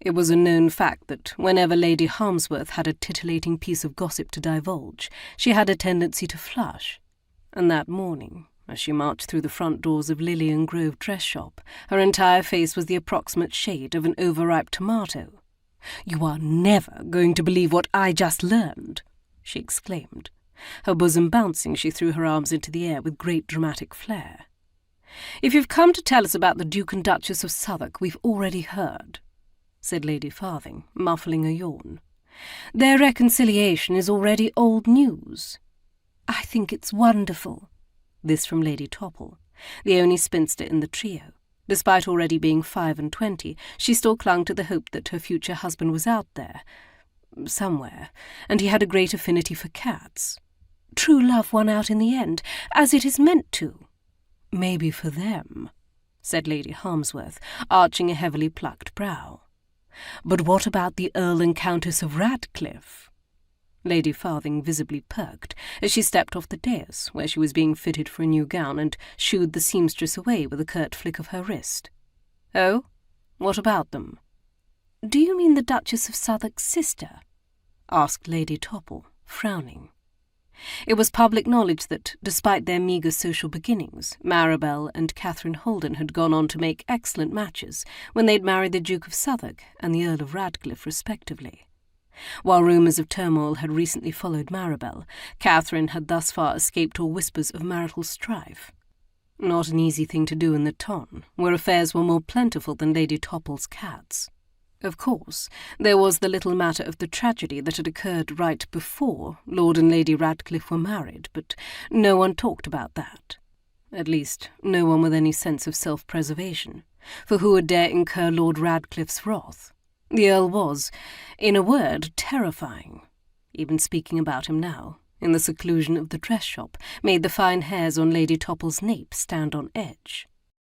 It was a known fact that whenever Lady Harmsworth had a titillating piece of gossip to divulge, she had a tendency to flush. And that morning, as she marched through the front doors of Lillian Grove dress shop, her entire face was the approximate shade of an overripe tomato. "You are never going to believe what I just learned," she exclaimed. Her bosom bouncing, she threw her arms into the air with great dramatic flair. "If you've come to tell us about the Duke and Duchess of Southwark, we've already heard," said Lady Farthing, muffling a yawn. "Their reconciliation is already old news." "I think it's wonderful." This from Lady Topple, the only spinster in the trio. Despite already being 25, she still clung to the hope that her future husband was out there, somewhere, and he had a great affinity for cats. True love won out in the end, as it is meant to. "Maybe for them," said Lady Harmsworth, arching a heavily plucked brow. "But what about the Earl and Countess of Radcliffe?" Lady Farthing visibly perked as she stepped off the dais, where she was being fitted for a new gown, and shooed the seamstress away with a curt flick of her wrist. "Oh? What about them?" "Do you mean the Duchess of Southwark's sister?" asked Lady Topple, frowning. It was public knowledge that, despite their meagre social beginnings, Maribel and Catherine Holden had gone on to make excellent matches when they'd married the Duke of Southwark and the Earl of Radcliffe, respectively. While rumours of turmoil had recently followed Maribel, Catherine had thus far escaped all whispers of marital strife. Not an easy thing to do in the ton, where affairs were more plentiful than Lady Topple's cats. Of course, there was the little matter of the tragedy that had occurred right before Lord and Lady Radcliffe were married, but no one talked about that. At least, no one with any sense of self-preservation, for who would dare incur Lord Radcliffe's wrath? The Earl was, in a word, terrifying. Even speaking about him now, in the seclusion of the dress shop, made the fine hairs on Lady Topple's nape stand on edge.